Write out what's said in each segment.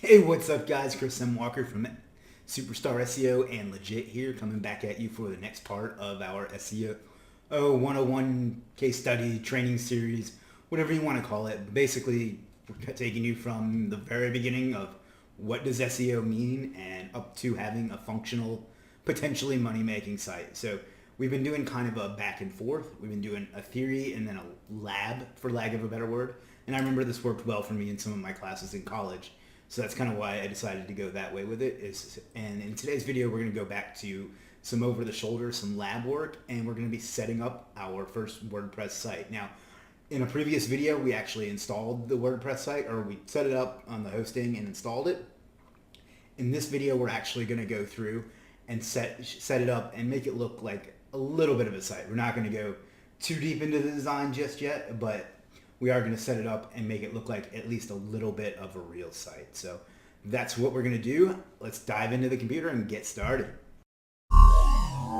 Hey, what's up guys? Chris M. Walker from Superstar SEO and Legiit here, coming back at you for the next part of our SEO 101 case study training series, whatever you want to call it. Basically, we're taking you from the very beginning of what does SEO mean and up to having a functional, potentially money-making site. So we've been doing kind of a back and forth. We've been doing a theory and then a lab, for lack of a better word. And I remember this worked well for me in some of my classes in college. So that's kind of why I decided to go that way with it. And in today's video, we're going to go back to some over the shoulder, some lab work, and we're going to be setting up our first WordPress site. Now, in a previous video, we actually installed the WordPress site, or we set it up on the hosting and installed it. In this video, we're actually going to go through and set it up and make it look like a little bit of a site. We're not going to go too deep into the design just yet, but we are going to set it up and make it look like at least a little bit of a real site. So that's what we're going to do. Let's dive into the computer and get started. All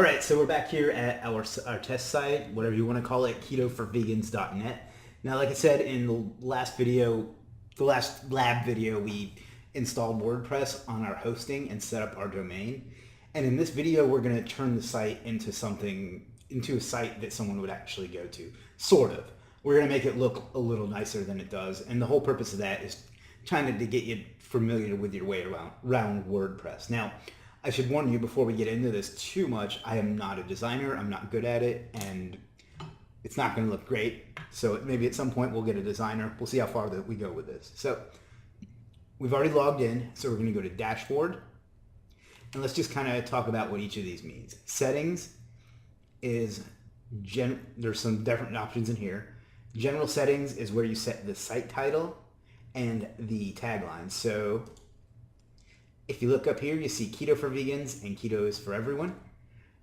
right, so we're back here at our test site, whatever you want to call it, ketoforvegans.net. Now, like I said in the last video, the last lab video, we installed WordPress on our hosting and set up our domain. And in this video, we're going to turn the site into a site that someone would actually go to, sort of. We're going to make it look a little nicer than it does. And the whole purpose of that is trying to get you familiar with your way around WordPress. Now, I should warn you before we get into this too much, I am not a designer. I'm not good at it, and it's not going to look great. So maybe at some point we'll get a designer. We'll see how far that we go with this. So we've already logged in. So we're going to go to Dashboard. And let's just kind of talk about what each of these means. Settings is, there's some different options in here. General settings is where you set the site title and the tagline. So if you look up here, you see keto for vegans and keto is for everyone.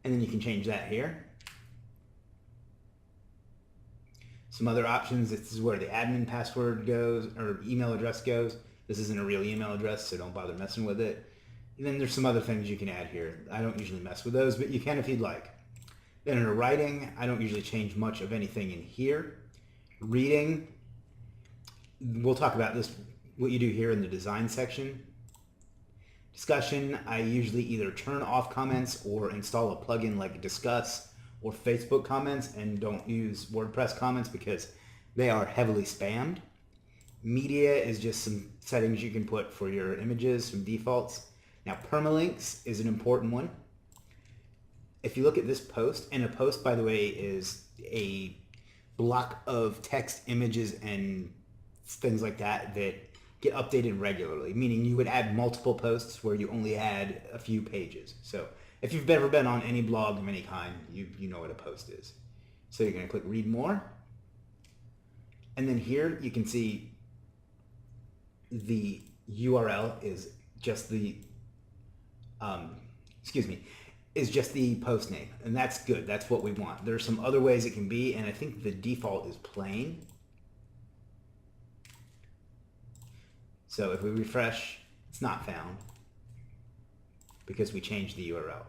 And then you can change that here. Some other options, this is where the admin password goes, or email address goes. This isn't a real email address, so don't bother messing with it. And then there's some other things you can add here. I don't usually mess with those, but you can if you'd like. Then under writing, I don't usually change much of anything in here. Reading, we'll talk about this, what you do here in the design section. Discussion, I usually either turn off comments or install a plugin like Discuss or Facebook comments, and don't use WordPress comments because they are heavily spammed. Media is just some settings you can put for your images, some defaults. Now, permalinks is an important one. If you look at this post, and a post, by the way, is a block of text, images, and things like that that get updated regularly, meaning you would add multiple posts where you only had a few pages. So if you've ever been on any blog of any kind, you know what a post is. So you're going to click Read More. And then here you can see the URL is just the is just the post name, and that's good. That's what we want. There's some other ways it can be, and I think the default is plain. So if we refresh, it's not found because we changed the URL.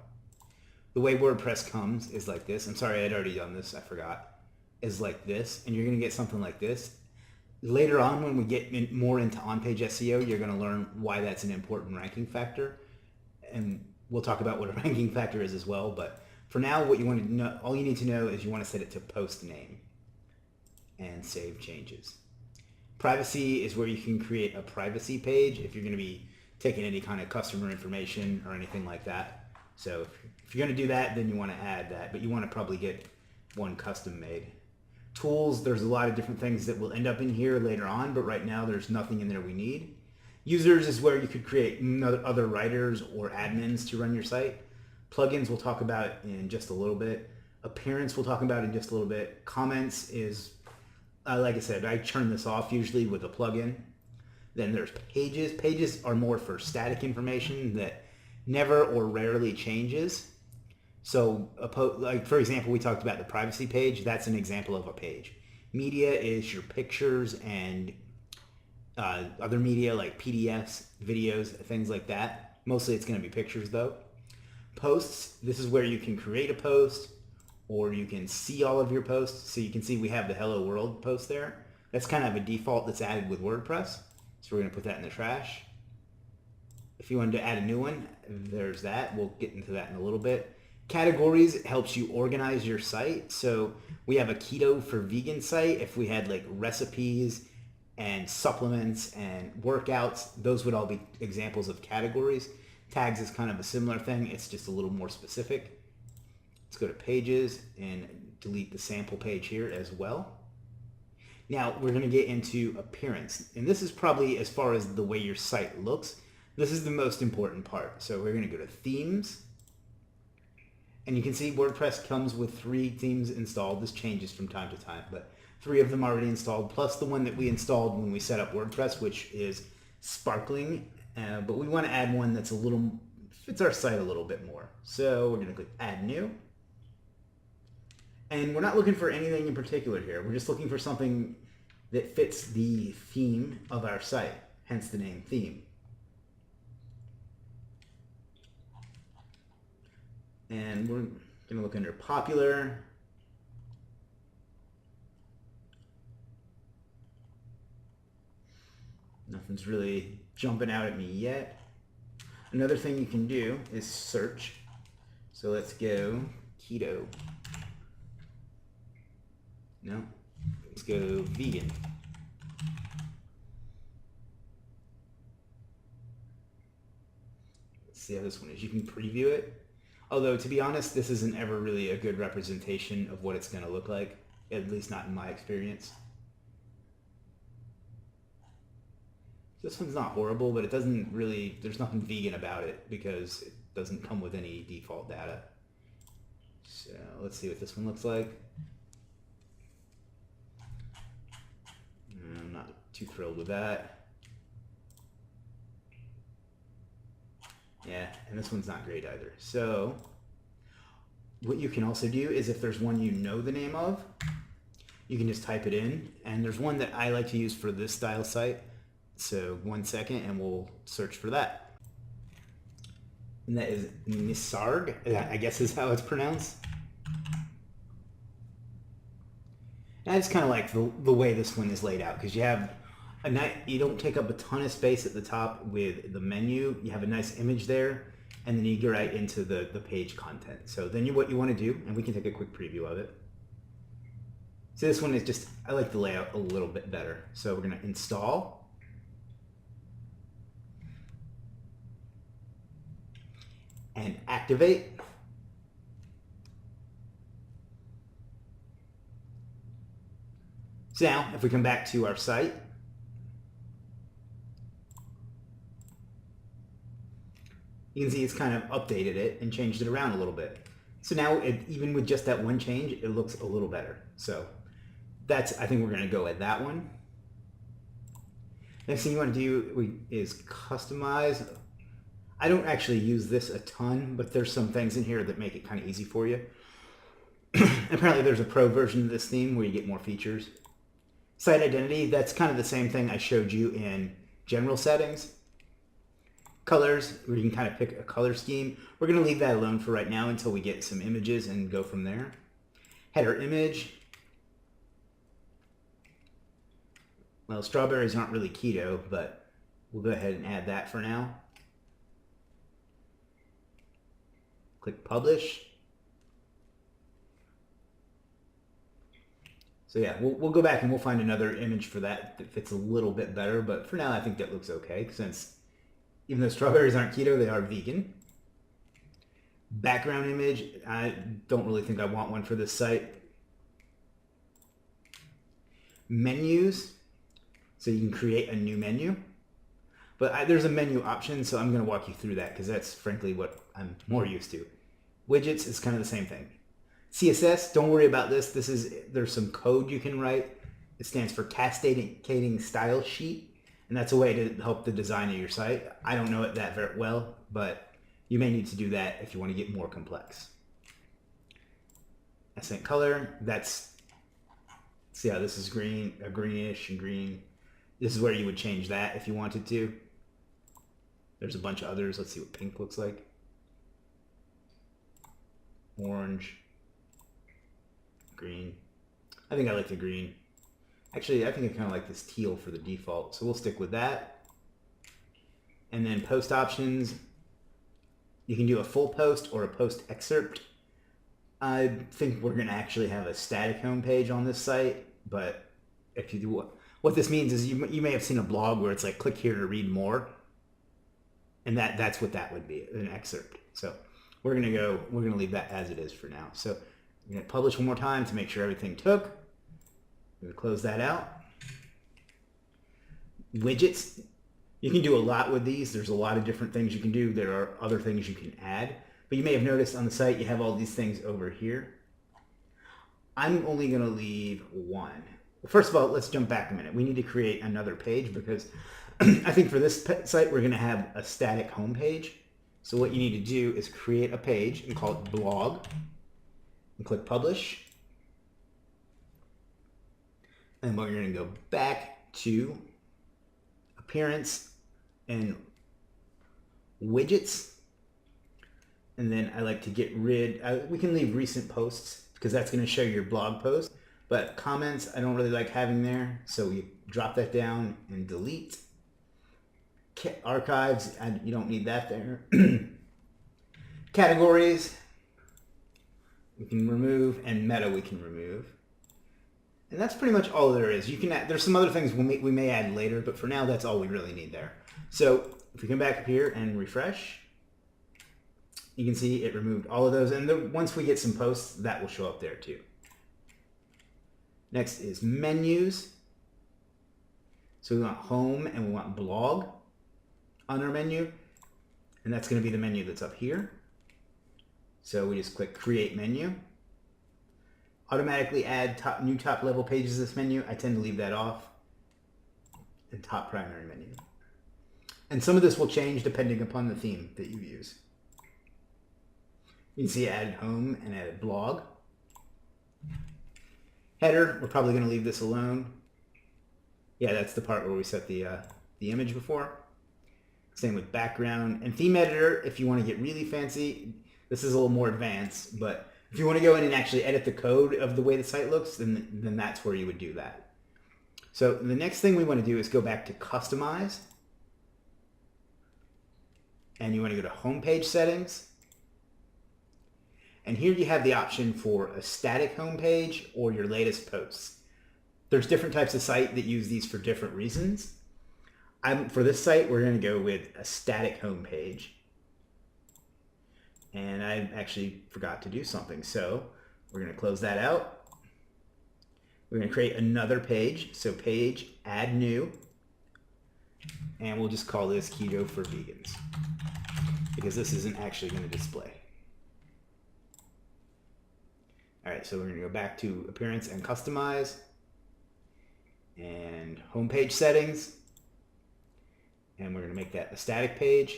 The way WordPress comes is like this. I'm sorry, I'd already done this. I forgot. Is like this, and you're going to get something like this. Later on, when we get more into on-page SEO, you're going to learn why that's an important ranking factor. And we'll talk about what a ranking factor is as well. But for now, what you want to know, all you need to know is you want to set it to post name and save changes. Privacy is where you can create a privacy page if you're going to be taking any kind of customer information or anything like that. So if you're going to do that, then you want to add that, but you want to probably get one custom made. Tools, there's a lot of different things that will end up in here later on, but right now there's nothing in there we need. Users is where you could create other writers or admins to run your site. Plugins we'll talk about in just a little bit. Appearance we'll talk about in just a little bit. Comments is, like I said, I turn this off usually with a plugin. Then there's pages. Pages are more for static information that never or rarely changes. So, like for example, we talked about the privacy page. That's an example of a page. Media is your pictures and other media like PDFs, videos, things like that. Mostly it's going to be pictures though. Posts, this is where you can create a post or you can see all of your posts. So you can see we have the Hello World post there. That's kind of a default that's added with WordPress. So we're going to put that in the trash. If you wanted to add a new one, there's that. We'll get into that in a little bit. Categories helps you organize your site. So we have a keto for vegan site. If we had like recipes and supplements and workouts, those would all be examples of categories. Tags is kind of a similar thing. It's just a little more specific. Let's go to pages and delete the sample page here as well. Now we're going to get into appearance. And this is probably, as far as the way your site looks, this is the most important part. So we're going to go to themes. And you can see WordPress comes with 3 themes installed. This changes from time to time, but 3 of them already installed, plus the one that we installed when we set up WordPress, which is sparkling. But we want to add one that's a little, fits our site a little bit more. So we're going to click add new. And we're not looking for anything in particular here. We're just looking for something that fits the theme of our site, hence the name theme. And we're going to look under popular. Nothing's really jumping out at me yet. Another thing you can do is search. So let's go keto. No, let's go vegan. Let's see how this one is. You can preview it. Although, to be honest, this isn't ever really a good representation of what it's going to look like, at least not in my experience. This one's not horrible, but it doesn't really, there's nothing vegan about it because it doesn't come with any default data. So let's see what this one looks like. I'm not too thrilled with that. Yeah, and this one's not great either. So what you can also do is if there's one you know the name of, you can just type it in. And there's one that I like to use for this style site. So 1 second and we'll search for that. And that is Nisarg, I guess is how it's pronounced. And I just kind of like the way this one is laid out because you have you don't take up a ton of space at the top with the menu. You have a nice image there, and then you go right into the page content. So then what you want to do, and we can take a quick preview of it. So this one is just, I like the layout a little bit better. So we're going to install. And activate. So now, if we come back to our site, you can see it's kind of updated it and changed it around a little bit. So now, even with just that one change, it looks a little better. So that's, I think we're going to go with that one. Next thing you want to do is customize. I don't actually use this a ton, but there's some things in here that make it kind of easy for you. Apparently there's a pro version of this theme where you get more features. Site identity, that's kind of the same thing I showed you in general settings. Colors, where you can kind of pick a color scheme. We're going to leave that alone for right now until we get some images and go from there. Header image. Well, strawberries aren't really keto, but we'll go ahead and add that for now. Click publish. So yeah, we'll go back and we'll find another image for that fits a little bit better, but for now I think that looks okay, since even though strawberries aren't keto, they are vegan. Background image, I don't really think I want one for this site. Menus, so you can create a new menu. But there's a menu option, so I'm going to walk you through that because that's frankly what I'm more used to. Widgets is kind of the same thing. CSS, don't worry about this. There's some code you can write. It stands for Cascading Style Sheet, and that's a way to help the design of your site. I don't know it that very well, but you may need to do that if you want to get more complex. Accent color, see how this is green, a greenish and green. This is where you would change that if you wanted to. There's a bunch of others. Let's see what pink looks like. Orange. green. I think I like the green. Actually, I think I kind of like this teal for the default, so we'll stick with that. And then post options, you can do a full post or a post excerpt. I think we're going to actually have a static homepage on this site, but if you do what this means is you may have seen a blog where it's like click here to read more, and that's what that would be, an excerpt. So we're going to leave that as it is for now. So I'm going to publish one more time to make sure everything took. I'm going to close that out. Widgets. You can do a lot with these. There's a lot of different things you can do. There are other things you can add. But you may have noticed on the site you have all these things over here. I'm only going to leave one. First of all, let's jump back a minute. We need to create another page because I think for this site we're going to have a static home page. So what you need to do is create a page and call it blog and click publish. And we're going to go back to appearance and widgets. And then I like to get rid, we can leave recent posts because that's going to show your blog post. But comments, I don't really like having there. So we drop that down and delete. Archives, you don't need that there. Categories, we can remove, and meta we can remove. And that's pretty much all there is. You can add, there's some other things we may add later, but for now that's all we really need there. So if we come back up here and refresh, you can see it removed all of those. And once we get some posts, that will show up there too. Next is menus. So we want home and we want blog on our menu. And that's going to be the menu that's up here. So we just click create menu. Automatically add new top level pages to this menu. I tend to leave that off. And top primary menu. And some of this will change depending upon the theme that you use. You can see added home and added blog. Header, we're probably going to leave this alone. Yeah, that's the part where we set the image before. Same with background. And theme editor, if you want to get really fancy, this is a little more advanced, but if you want to go in and actually edit the code of the way the site looks, then that's where you would do that. So the next thing we want to do is go back to customize. And you want to go to homepage settings. And here you have the option for a static homepage or your latest posts. There's different types of site that use these for different reasons. For this site, we're going to go with a static homepage. And I actually forgot to do something. So we're going to close that out. We're going to create another page. So page, add new. And we'll just call this keto for vegans because this isn't actually going to display. All right, so we're going to go back to appearance and customize and homepage settings. And we're going to make that a static page.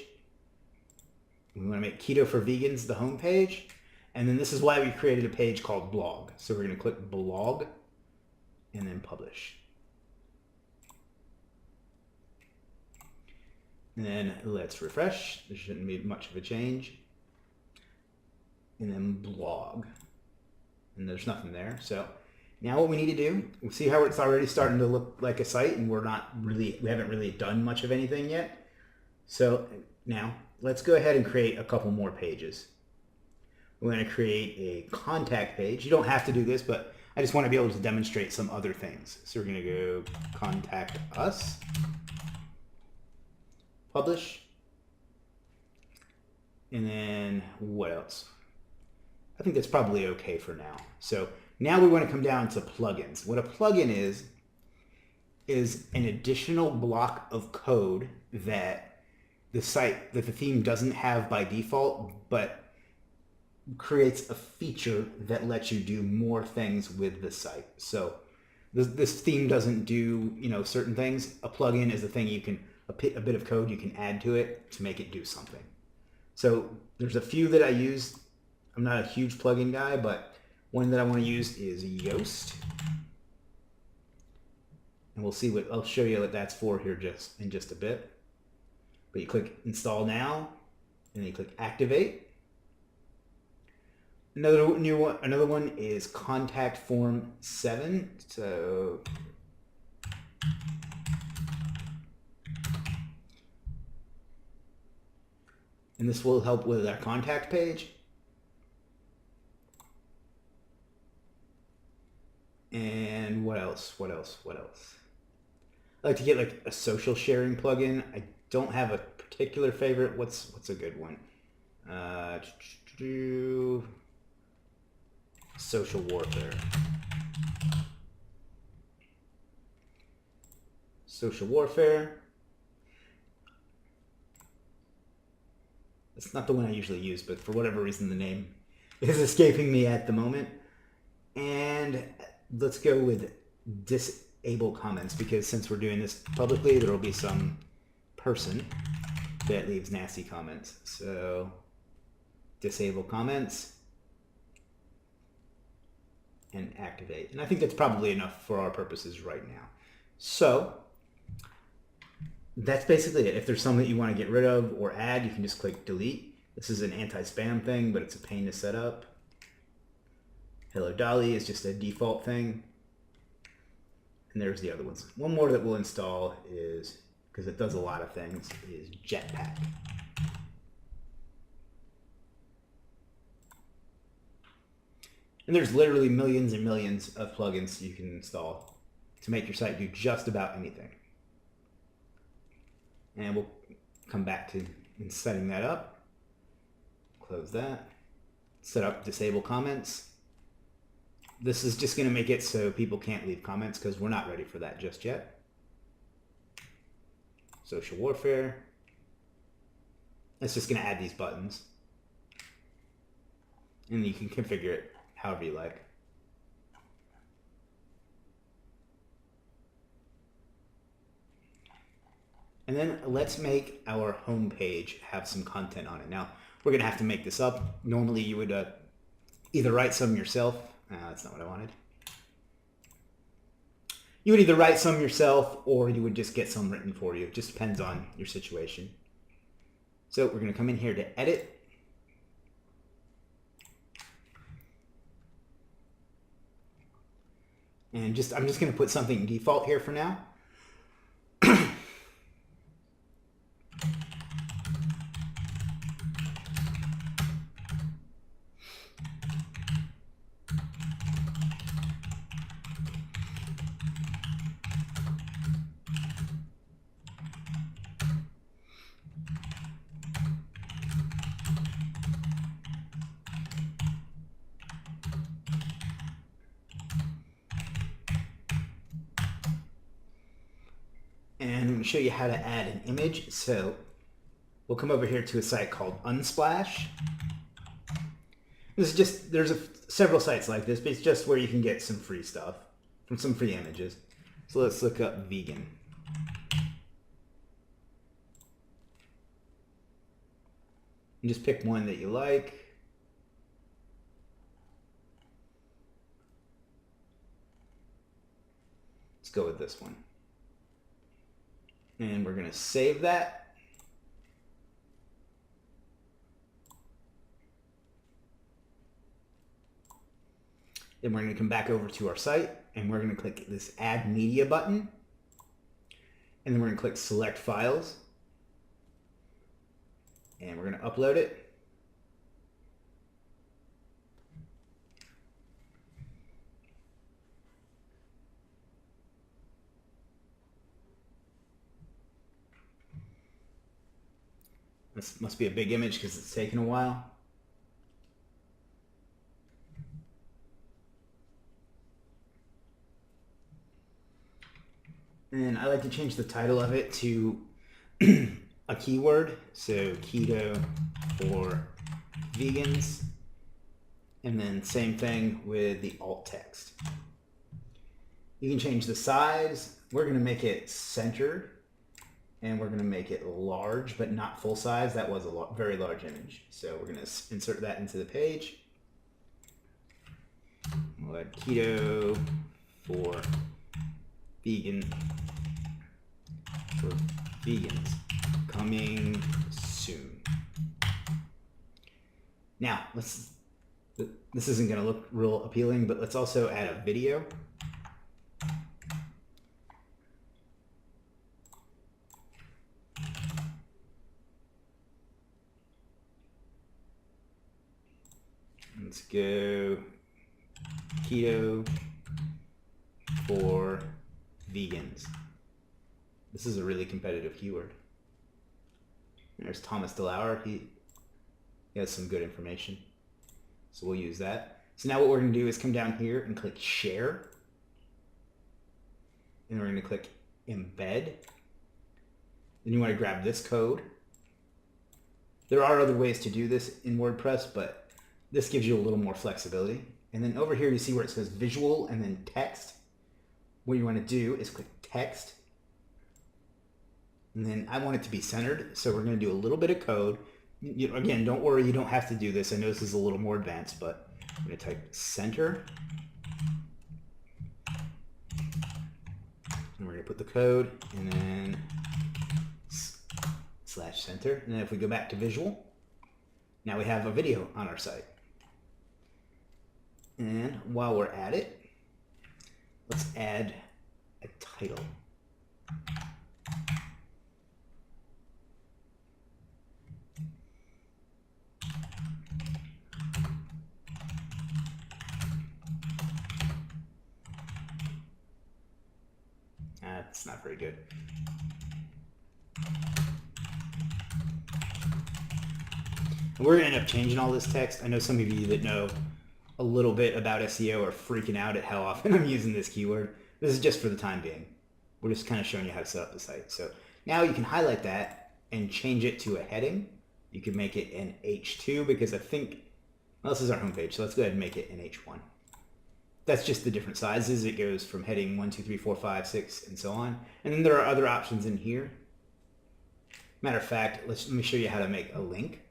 We want to make keto for vegans the homepage. And then this is why we created a page called blog. So we're going to click blog and then publish. And then let's refresh. There shouldn't be much of a change. And then blog. And there's nothing there. So now what we need to do, we'll see how it's already starting to look like a site and we haven't really done much of anything yet. So now let's go ahead and create a couple more pages. We're going to create a contact page. You don't have to do this, but I just want to be able to demonstrate some other things. So we're going to go contact us, publish, and then what else? I think that's probably okay for now. So now we want to come down to plugins. What a plugin is an additional block of code that the theme doesn't have by default, but creates a feature that lets you do more things with the site. So this theme doesn't do, certain things. A plugin is a thing a bit of code you can add to it to make it do something. So there's a few that I use. I'm not a huge plugin guy, but one that I want to use is Yoast. And we'll see I'll show you what that's for here in just a bit. But you click install now, and then you click activate. Another one is contact form 7. So and this will help with our contact page. And what else? I like to get like a social sharing plugin. I don't have a particular favorite. What's a good one? Social warfare. Social warfare. It's not the one I usually use, but for whatever reason the name is escaping me at the moment. And let's go with disable comments, because since we're doing this publicly, there will be some person that leaves nasty comments. So disable comments and activate. And I think that's probably enough for our purposes right now. So that's basically it. If there's some that you want to get rid of or add, you can just click delete. This is an anti-spam thing, but it's a pain to set up. Hello Dolly is just a default thing. And there's the other ones. One more that we'll install is, because it does a lot of things, is Jetpack. And there's literally millions and millions of plugins you can install to make your site do just about anything. And we'll come back to setting that up. Close that. Set up disable comments. This is just going to make it so people can't leave comments, because we're not ready for that just yet. Social warfare. It's just going to add these buttons. And you can configure it however you like. And then let's make our home page have some content on it. Now, we're going to have to make this up. Normally you would either write some yourself. That's not what I wanted. You would either write some yourself, or you would just get some written for you. It just depends on your situation. So we're going to come in here to edit. And I'm just going to put something default here for now. And I'm going to show you how to add an image. So we'll come over here to a site called Unsplash. This is just, there's several sites like this, but it's just where you can get some free stuff from some free images. So let's look up vegan. And just pick one that you like. Let's go with this one. And we're going to save that. Then we're going to come back over to our site, and we're going to click this Add Media button. And then we're going to click Select Files. And we're going to upload it. This must be a big image because it's taken a while. And I like to change the title of it to a keyword. So keto for vegans. And then same thing with the alt text. You can change the size. We're going to make it centered. And we're going to make it large, but not full size. That was a very large image. So we're going to insert that into the page. We'll add keto for vegans coming soon. Now, let's This isn't going to look real appealing, but let's also add a video. Let's go keto for vegans. This is a really competitive keyword. There's Thomas DeLauer. He has some good information. So we'll use that. So now what we're going to do is come down here and click share. And we're going to click embed. Then you want to grab this code. There are other ways to do this in WordPress, but this gives you a little more flexibility. And then over here you see where it says visual and then text. What you want to do is click text. And then I want it to be centered. So we're going to do a little bit of code. Again, don't worry, you don't have to do this. I know this is a little more advanced, but I'm going to type center. And we're going to put the code and then slash center. And then if we go back to visual, now we have a video on our site. And while we're at it, let's add a title. That's not very good. And we're going to end up changing all this text. I know some of you that know a little bit about SEO are freaking out at how often I'm using this keyword. This is just for the time being. We're just kind of showing you how to set up the site. So now you can highlight that and change it to a heading. You can make it an H2 because I think, well, this is our homepage. So let's go ahead and make it an H1. That's just the different sizes. It goes from heading 1, 2, 3, 4, 5, 6, and so on. And then there are other options in here. Matter of fact, let me show you how to make a link.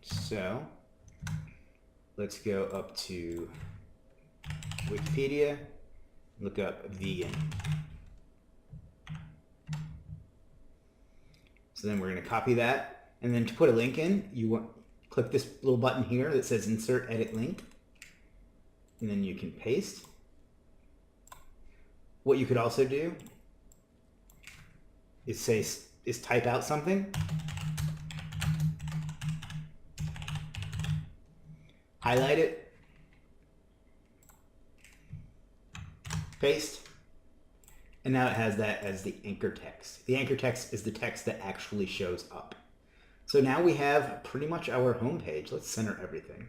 So let's go up to Wikipedia, look up vegan. So then we're going to copy that. And then to put a link in, you want click this little button here that says insert edit link. And then you can paste. What you could also do is type out something, highlight it, paste, and now it has that as the anchor text. The anchor text is the text that actually shows up. So now we have pretty much our home page. Let's center everything.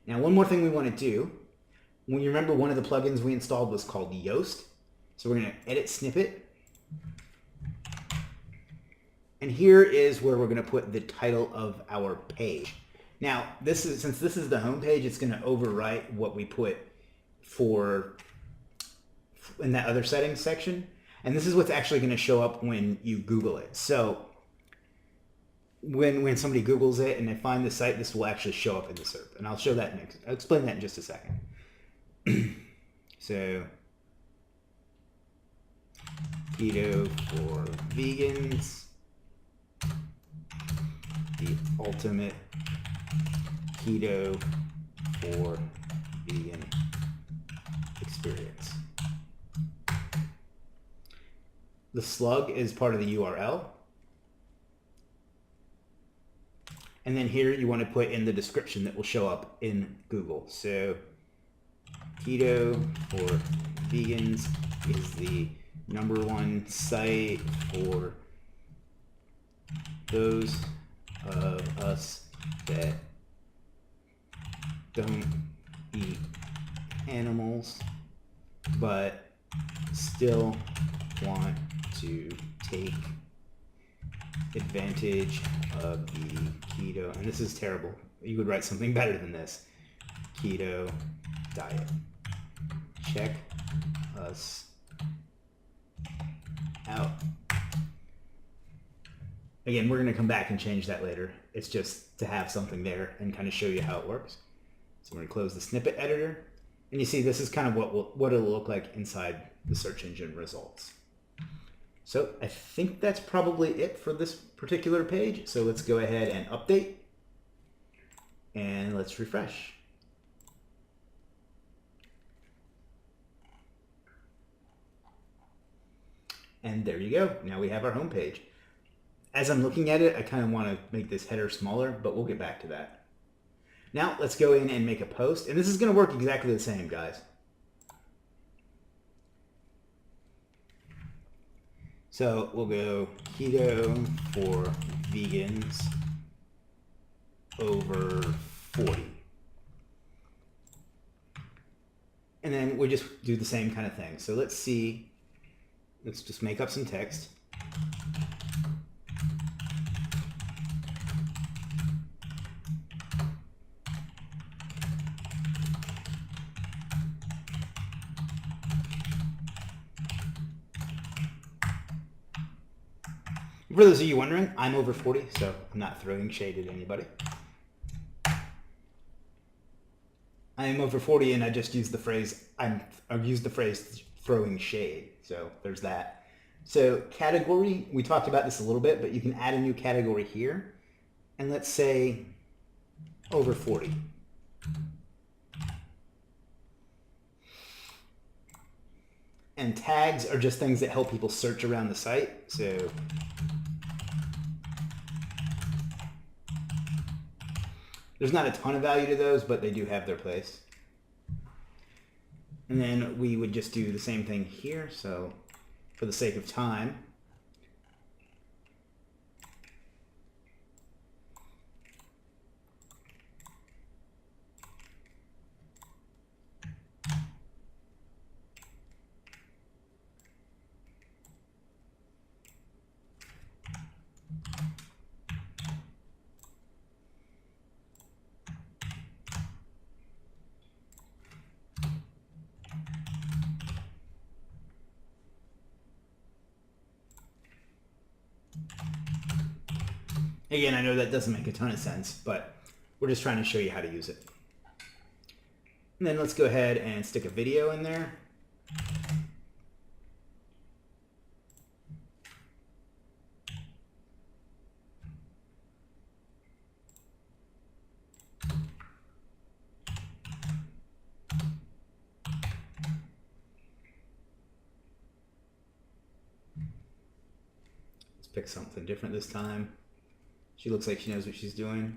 Now, one more thing we want to do, when you remember one of the plugins we installed was called Yoast. So we're going to edit snippet. And here is where we're going to put the title of our page. Now, since this is the home page, it's going to overwrite what we put in that other settings section. And this is what's actually going to show up when you Google it. So when somebody Googles it and they find the site, this will actually show up in the SERP. And I'll show that next. I'll explain that in just a second. So, keto for vegans, the ultimate keto for vegan experience. The slug is part of the URL. And then here you want to put in the description that will show up in Google. So keto for vegans is the #1 site for those of us that don't eat animals but still want to take advantage of the keto, and this is terrible. You would write something better than this. Keto diet. Check us out. Again, we're going to come back and change that later. It's just to have something there and kind of show you how it works. So we're going to close the snippet editor, and you see this is kind of what it'll look like inside the search engine results. So I think that's probably it for this particular page. So let's go ahead and update and let's refresh. And there you go. Now we have our home page. As I'm looking at it, I kind of want to make this header smaller, but we'll get back to that. Now let's go in and make a post. And this is going to work exactly the same, guys. So we'll go keto for vegans over 40. And then we just do the same kind of thing. So let's see. Let's just make up some text. For those of you wondering, I'm over 40, so I'm not throwing shade at anybody. I am over 40, and I just used the phrase I've used the phrase throwing shade. So there's that. So category, we talked about this a little bit, but you can add a new category here, and let's say over 40. And tags are just things that help people search around the site. So there's not a ton of value to those, but they do have their place. And then we would just do the same thing here. So for the sake of time, again, I know that doesn't make a ton of sense, but we're just trying to show you how to use it. And then let's go ahead and stick a video in there. Let's pick something different this time. She looks like she knows what she's doing,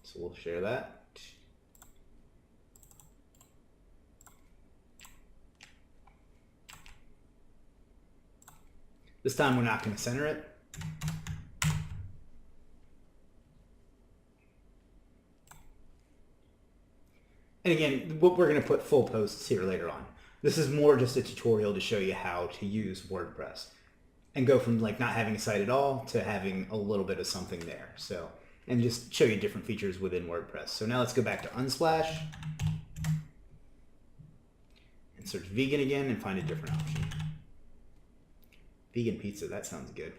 so we'll share that. This time we're not going to center it. And again, we're going to put full posts here later on. This is more just a tutorial to show you how to use WordPress and go from like not having a site at all to having a little bit of something there. So, and just show you different features within WordPress. So now let's go back to Unsplash and search vegan again and find a different option. Vegan pizza, that sounds good.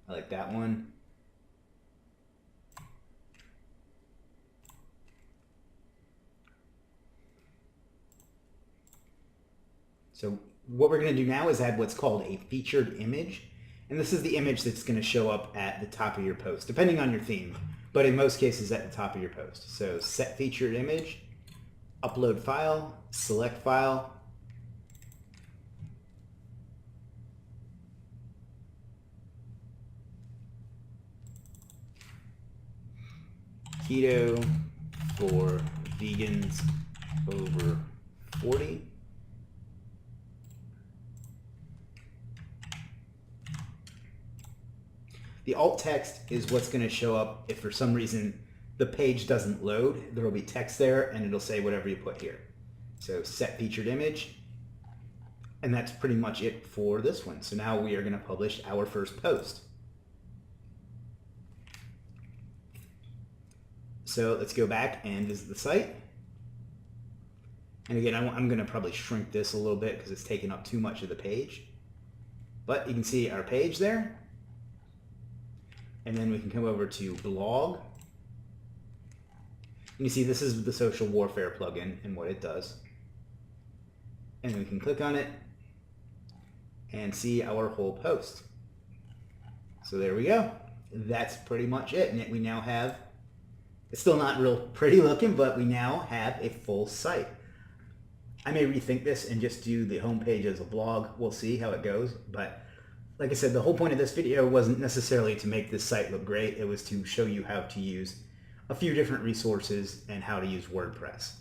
I like that one. So what we're going to do now is add what's called a featured image. And this is the image that's going to show up at the top of your post, depending on your theme, but in most cases at the top of your post. So set featured image, upload file, select file, keto for vegans over 40. The alt text is what's going to show up if for some reason the page doesn't load. There will be text there and it'll say whatever you put here. So set featured image. And that's pretty much it for this one. So now we are going to publish our first post. So let's go back and visit the site. And again, I'm going to probably shrink this a little bit because it's taking up too much of the page. But you can see our page there. And then we can come over to blog. you see this is the social warfare plugin and what it does. And we can click on it and see our whole post. So there we go. That's pretty much it. And we now have, it's still not real pretty looking, but we now have a full site. I may rethink this and just do the homepage as a blog. We'll see how it goes. But like I said, the whole point of this video wasn't necessarily to make this site look great. It was to show you how to use a few different resources and how to use WordPress.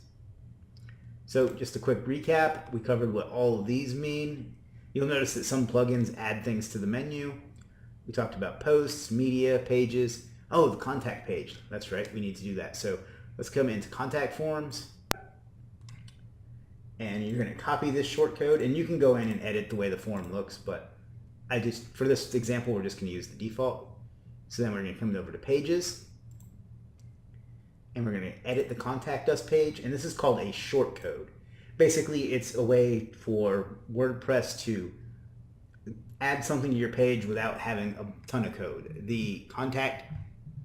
So just a quick recap. We covered what all of these mean. You'll notice that some plugins add things to the menu. We talked about posts, media, pages. Oh, the contact page. That's right. We need to do that. So let's come into contact forms. And you're going to copy this short code. And you can go in and edit the way the form looks. But for this example, we're just going to use the default. So then we're going to come over to pages. And we're going to edit the contact us page. And this is called a short code. Basically, it's a way for WordPress to add something to your page without having a ton of code. The contact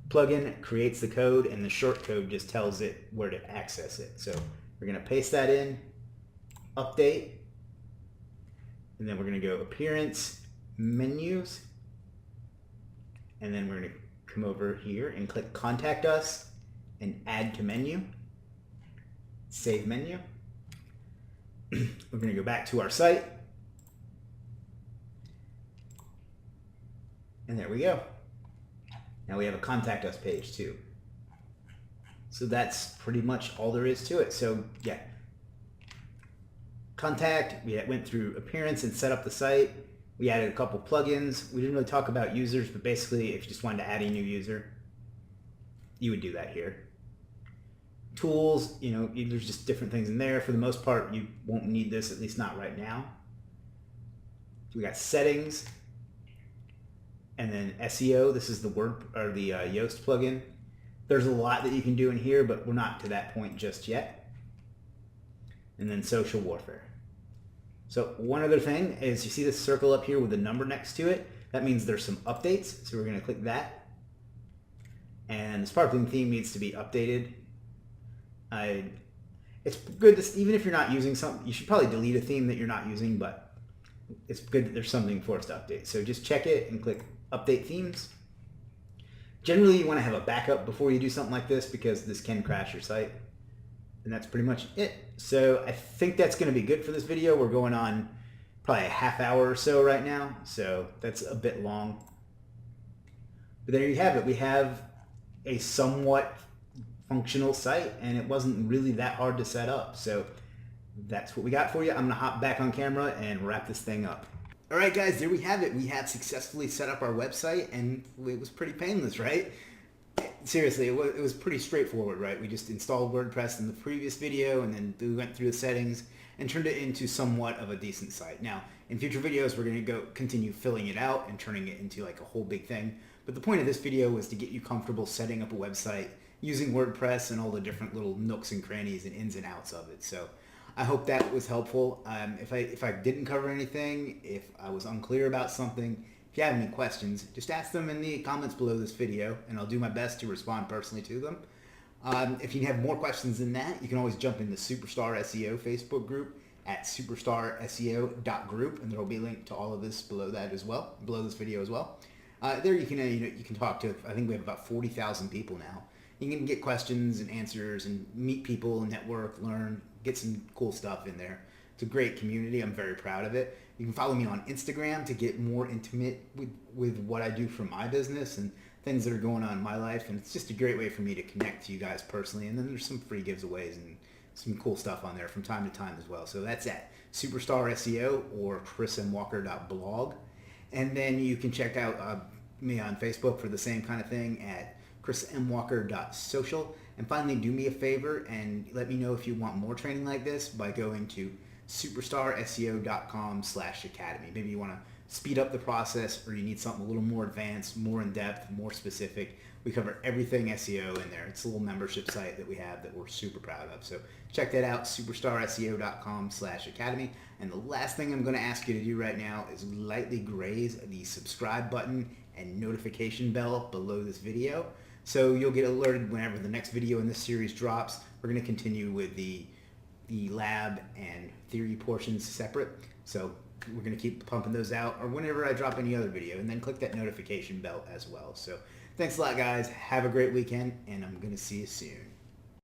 plugin creates the code, and the short code just tells it where to access it. So we're going to paste that in, update, and then we're going to go appearance, menus, and then we're going to come over here and click contact us and add to menu, save menu. We're going to go back to our site. And there we go. Now we have a contact us page too. So that's pretty much all there is to it. So yeah, contact, we went through appearance and set up the site. We added a couple plugins. We didn't really talk about users, but basically if you just wanted to add a new user, you would do that here. Tools, there's just different things in there. For the most part, you won't need this, at least not right now. We got settings, and then SEO. This is the Yoast plugin. There's a lot that you can do in here, but we're not to that point just yet. And then social warfare. So one other thing is, you see this circle up here with a number next to it? That means there's some updates. So we're going to click that. And the sparkling theme needs to be updated. It's good to, even if you're not using something, you should probably delete a theme that you're not using, but it's good that there's something for us to update. So just check it and click update themes. Generally, you want to have a backup before you do something like this because this can crash your site. And that's pretty much it. So I think that's going to be good for this video. We're going on probably a half hour or so right now. So that's a bit long. But there you have it. We have a somewhat functional site, and it wasn't really that hard to set up. So that's what we got for you. I'm gonna hop back on camera and wrap this thing up. All right, guys, there we have it. We have successfully set up our website, and it was pretty painless, right? Seriously, it was pretty straightforward, right? We just installed WordPress in the previous video, and then we went through the settings and turned it into somewhat of a decent site. Now, in future videos, we're gonna continue filling it out and turning it into like a whole big thing. But the point of this video was to get you comfortable setting up a website using WordPress and all the different little nooks and crannies and ins and outs of it. So I hope that was helpful. If I didn't cover anything, if I was unclear about something, if you have any questions, just ask them in the comments below this video, and I'll do my best to respond personally to them. If you have more questions than that, you can always jump in the Superstar SEO Facebook group at superstarseo.group, and there will be a link to all of this below that as well, below this video as well. There you can talk to, I think we have about 40,000 people now. You can get questions and answers and meet people, network, learn, get some cool stuff in there. It's a great community. I'm very proud of it. You can follow me on Instagram to get more intimate with what I do for my business and things that are going on in my life. And it's just a great way for me to connect to you guys personally. And then there's some free giveaways and some cool stuff on there from time to time as well. So that's at Superstar SEO or chrismwalker.blog. And then you can check out me on Facebook for the same kind of thing at chrismwalker.social. And finally, do me a favor and let me know if you want more training like this by going to superstarseo.com/academy. Maybe you want to speed up the process, or you need something a little more advanced, more in-depth, more specific. We cover everything SEO in there. It's a little membership site that we have that we're super proud of. So check that out, superstarseo.com/academy. And the last thing I'm going to ask you to do right now is lightly graze the subscribe button and notification bell below this video, So you'll get alerted whenever the next video in this series drops. We're going to continue with the lab and theory portions separate. So we're going to keep pumping those out, or whenever I drop any other video, and then click that notification bell as well. So thanks a lot, guys. Have a great weekend, and I'm going to see you soon.